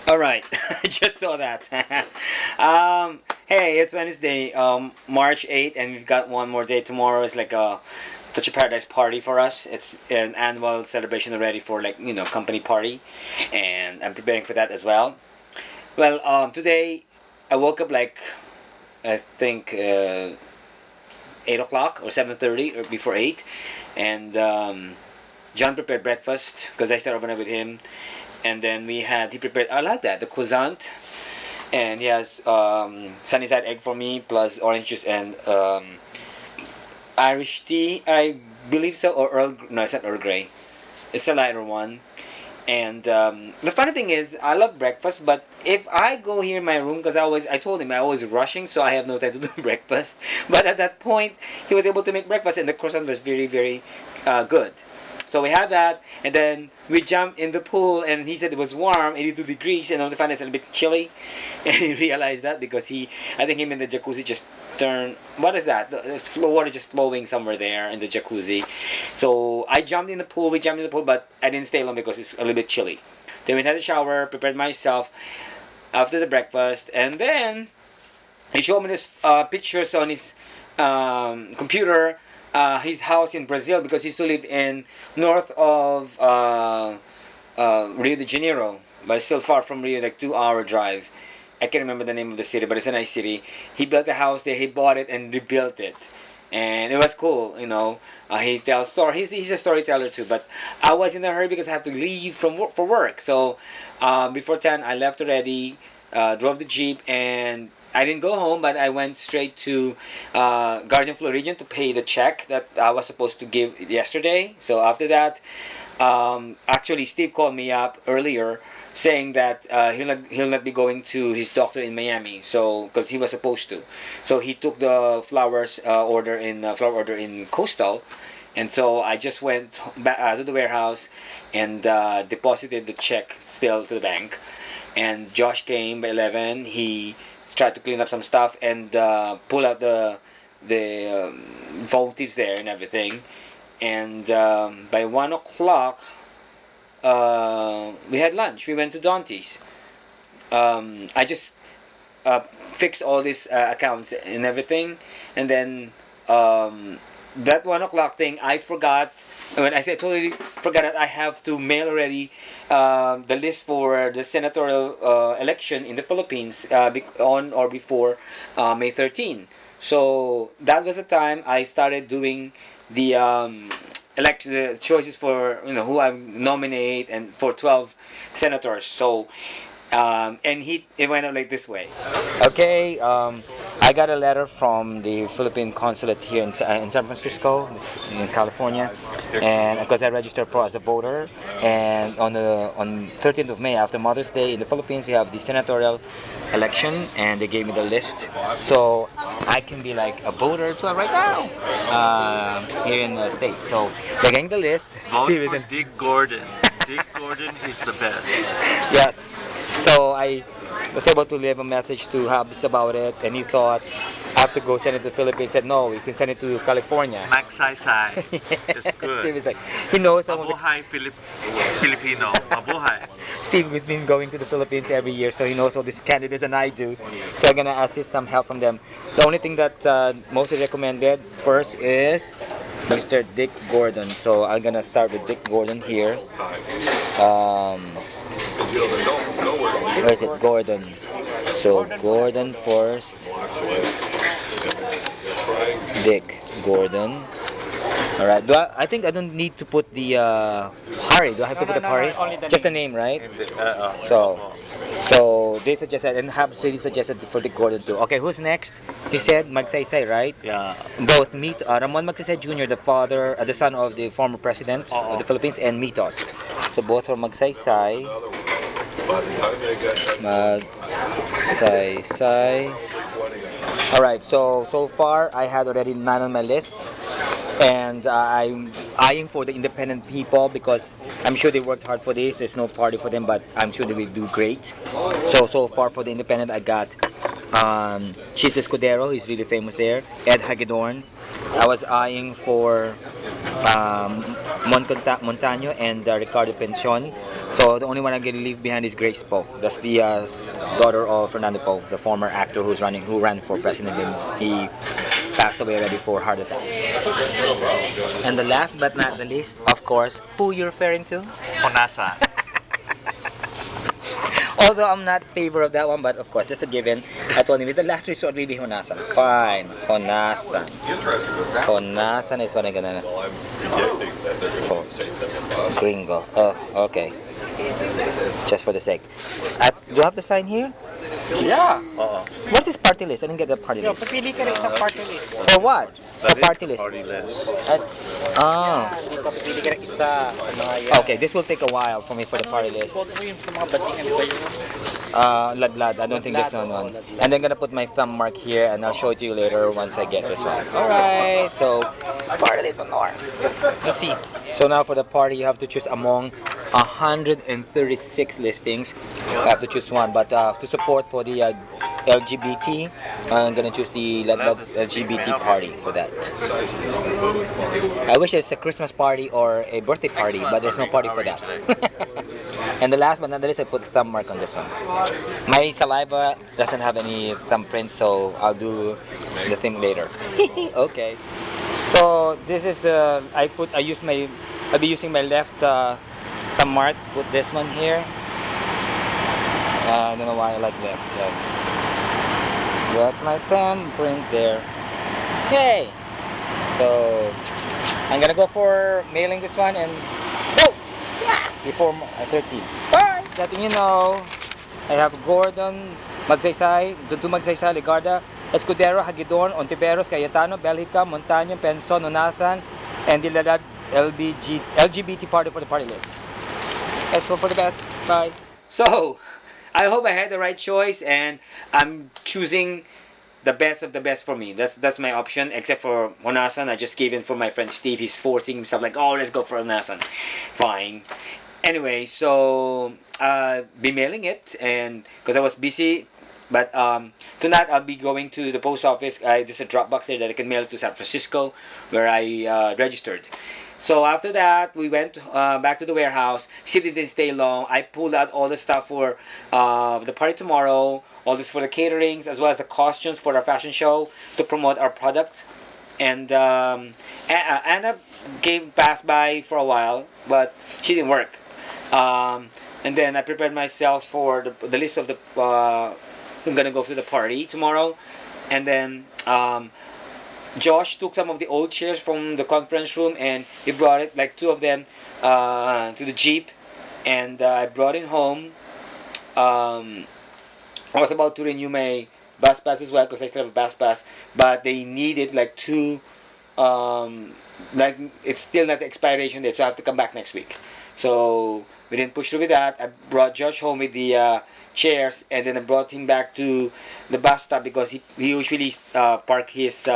All right, I just saw that. Hey, it's Wednesday, March 8th, and we've got one more day. Tomorrow is like a Touch of Paradise party for us. It's an annual celebration already for company party, and I'm preparing for that as well. Well, today I woke up like I think 8 o'clock or 7:30 or before 8, and John prepared breakfast because I started overnight with him, and then he prepared, I like that, the croissant, and he has sunny side egg for me plus orange juice and Irish tea, I believe so, or no, it's not Earl Grey, it's a lighter one. And the funny thing is, I love breakfast, but if I go here in my room, because I told him I was rushing, so I have no time to do breakfast. But at that point, he was able to make breakfast, and the croissant was very, very good. So we had that, and then we jumped in the pool, and he said it was warm, 82 degrees, and on the fan it's a little bit chilly, and he realized that because I think him in the jacuzzi just turned, what is that? The water just flowing somewhere there in the jacuzzi. So I jumped in the pool, we jumped in the pool, but I didn't stay long because it's a little bit chilly. Then we had a shower, prepared myself after the breakfast, and then he showed me this pictures on his computer, his house in Brazil, because he used to live in north of Rio de Janeiro, but still far from Rio, like 2 hour drive. I can't remember the name of the city, but it's a nice city. He built a house there. He bought it and rebuilt it, and it was cool. He tells stories. He's a storyteller too. But I was in a hurry because I have to leave from work for work. So before 10, I left already. Drove the jeep, and I didn't go home, but I went straight to Guardian Floridian to pay the check that I was supposed to give yesterday. So after that, actually Steve called me up earlier saying that he'll not be going to his doctor in Miami. So because he was supposed to, so he took the flower order in Coastal, and so I just went back to the warehouse and deposited the check still to the bank. And Josh came by 11. He tried to clean up some stuff and pull out the voltives there and everything. And by 1 o'clock, we had lunch. We went to Dante's. I just fixed all these accounts and everything, and then that 1 o'clock thing I forgot. When I said totally forgot that I have to mail already the list for the senatorial election in the Philippines on or before May 13. So that was the time I started doing the the choices for who I nominate and for 12 senators. So and it went out like this way. Okay, I got a letter from the Philippine consulate here in San Francisco, in California, and because I registered for as a voter, and on 13th of May after Mother's Day in the Philippines, we have the senatorial election, and they gave me the list, so I can be like a voter as well right now here in the States. So they're getting the list. Vote for Dick Gordon. Dick Gordon is the best. Yes. So I was able to leave a message to Habs about it, and he thought I have to go send it to the Philippines. He said no, you can send it to California. Magsaysay. It's good. Steve is like, he knows some of the Mabuhay Filipino. Mabuhay. Steve has been going to the Philippines every year, so he knows all these candidates and I do. So I'm gonna ask you some help from them. The only thing that mostly recommended first is Mr. Dick Gordon. So I'm gonna start with Dick Gordon here. Where is it? Gordon. So Gordon first. Dick Gordon. All right. I think I don't need to put the Hari. Do I have to put the Hari? Just the name, right? So they suggested, and Habs really suggested for Dick Gordon too. Okay, who's next? He said Magsaysay, right? Yeah. Both Ramon Magsaysay Jr., the son of the former president of the Philippines, and Mitos. So both are Magsaysay. Magsaysay. All right. So far I had already 9 on my lists, and I'm eyeing for the independent people because I'm sure they worked hard for this. There's no party for them, but I'm sure they will do great. So far for the independent, I got Chis Escudero. He's really famous there. Ed Hagedorn. I was eyeing for Montaño and Ricardo Pension. So the only one I'm gonna leave behind is Grace Poe. That's the daughter of Fernando Poe, the former actor who ran for president, and he passed away already for heart attack. And the last but not the least, of course, who you're referring to? Honasa. Although I'm not in favor of that one, but of course, just a given. I told him, the last resort, really Honasan. Fine, Honasan. Honasan is what I'm gonna. Oh, Gringo. Oh, okay. Just for the sake. Do you have the sign here? Yeah. What's this party list? I didn't get the party Yo, list. papili ka rin isang party list. For what? That The is party list. Party list. Oh. Dito, papili ka rin isa. Mga yan. Okay, this will take a while for me for the party list. Ipot mo yun sa mga batingan, di ba yun? Ladlad. I don't think there's no one. And then gonna put my thumb mark here, and I'll show it to you later once I get this one. All right. So party list one more. Let's see. So now for the party, you have to choose among 136 listings. You have to choose one, but to support for the LGBT, I'm gonna choose the LGBT party for that. I wish it's a Christmas party or a birthday party, but there's no party for that. And the last but not the least, I put a thumb mark on this one. My saliva doesn't have any thumbprints, so I'll do the thing later. Okay. So this is I'll be using my left thumb mark. Put this one here. I don't know why I like left. That's my thumbprint there. Okay. So I'm gonna go for mailing this one and vote before 13. Bye. Letting you know, I have Gordon Magsaysay, Dudu Magsaysay, Ligarda, Escudero, Hagidon, Ontiveros, Cayetano, Belgica, Montaño, Penson, Onasan, and the LGBT party for the party list. Let's hope for the best. Bye. So, I hope I had the right choice, and I'm choosing the best of the best for me. That's my option, except for Onasan. I just gave in for my friend Steve. He's forcing himself like, oh, let's go for Onasan. Fine. Anyway, so be mailing it, and because I was busy, but tonight I'll be going to the post office. There's a drop box there that I can mail it to San Francisco, where I registered. So after that, we went back to the warehouse. Steve didn't stay long. I pulled out all the stuff for the party tomorrow, all this for the caterings, as well as the costumes for our fashion show to promote our product. And Anna passed by for a while, but she didn't work. And then I prepared myself for the list of the I'm gonna go to the party tomorrow, and then Josh took some of the old chairs from the conference room and he brought it, like two of them, to the Jeep, and I brought it home. I was about to renew my bus pass as well because I still have a bus pass, but they needed like two, like it's still not the expiration date, so I have to come back next week. So we didn't push through with that. I brought Josh home with the chairs, and then I brought him back to the bus stop because he usually park his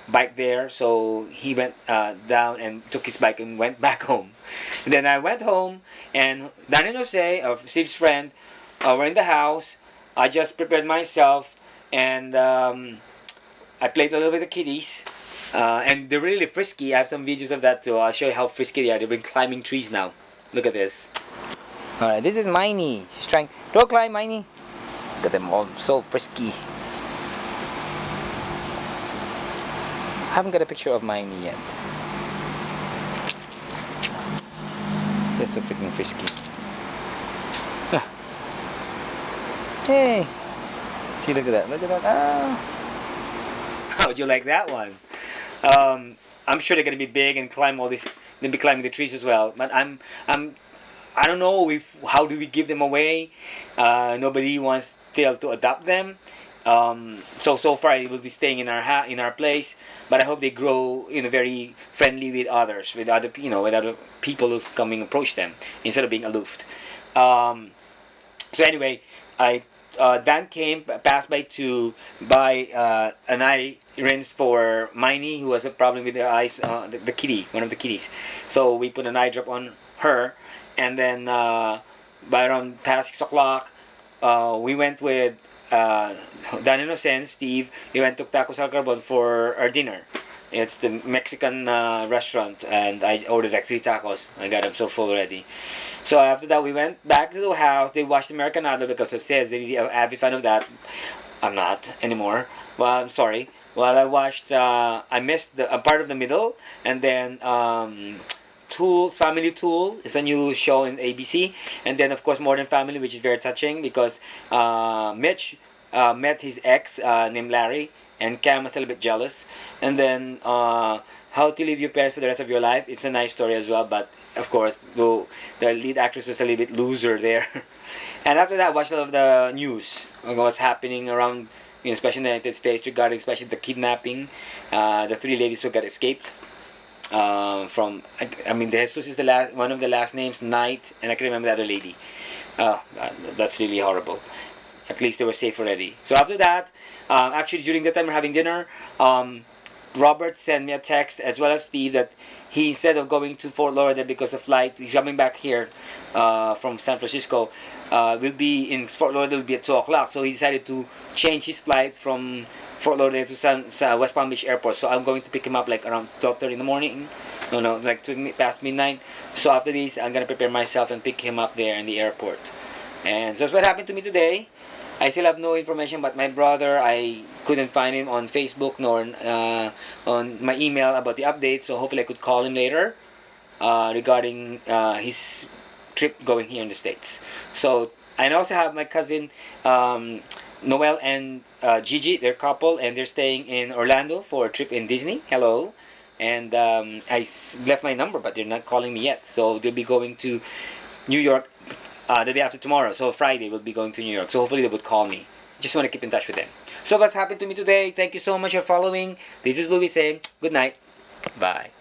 bike there. So he went down and took his bike and went back home. And then I went home, and Dan and Jose, of Steve's friend, were in the house. I just prepared myself, and I played a little bit of kitties. And they're really frisky. I have some videos of that too. I'll show you how frisky they are. They've been climbing trees now. Look at this. Alright, this is Miney. She's trying. Don't climb, Miney. Look at them all so frisky. I haven't got a picture of Miney yet. They're so freaking frisky. Hey. See, look at that. Look at that. Ah. How'd you like that one? I'm sure they're gonna be big and climb all this. They'll be climbing the trees as well. But I don't know how do we give them away. Nobody wants still to adopt them. So far it will be staying in our place. But I hope they grow very friendly with others, with other with other people who come and approach them instead of being aloof. So anyway, Dan passed by to buy an eye rinse for Miney, who has a problem with her eyes, the kitty, one of the kitties. So we put an eye drop on her, and then by around past 6 o'clock, we went with Dan Innocent, Steve. We went to Tacos Al Carbon for our dinner, It's the Mexican restaurant, and I ordered like 3 tacos. I got them so full already. So after that, we went back to the house. They watched American Idol because it says they're really avid fan of that. I'm not anymore. Well, I'm sorry. Well, I watched. I missed the a part of the middle, and then Tool, Family Tool is a new show in ABC, and then of course Modern Family, which is very touching because Mitch met his ex named Larry, and Cam was a little bit jealous, and then How to Leave Your Parents for the Rest of Your Life. It's a nice story as well, but of course the lead actress was a little bit loser there. And after that, I watched a lot of the news on what's happening around, especially in the United States regarding especially the kidnapping, the 3 ladies who got escaped from. I mean, the Jesus is the last one of the last names, Knight, and I can remember the other lady. That's really horrible. At least they were safe already. So after that, actually during the time we're having dinner, Robert sent me a text as well as Steve that he, instead of going to Fort Lauderdale because the flight, he's coming back here from San Francisco, will be in Fort Lauderdale will be at 2 o'clock. So he decided to change his flight from Fort Lauderdale to West Palm Beach Airport. So I'm going to pick him up like around 12:30 in the morning. No, like past midnight. So after this, I'm going to prepare myself and pick him up there in the airport. And so that's what happened to me today. I still have no information about my brother. I couldn't find him on Facebook nor on my email about the update. So hopefully I could call him later regarding his trip going here in the States. So I also have my cousin Noel and Gigi. They're a couple and they're staying in Orlando for a trip in Disney. Hello. And left my number, but they're not calling me yet. So they'll be going to New York the day after tomorrow. So Friday we'll be going to New York. So hopefully they would call me. Just want to keep in touch with them. So what's happened to me today? Thank you so much for following. This is Louis saying good night. Bye.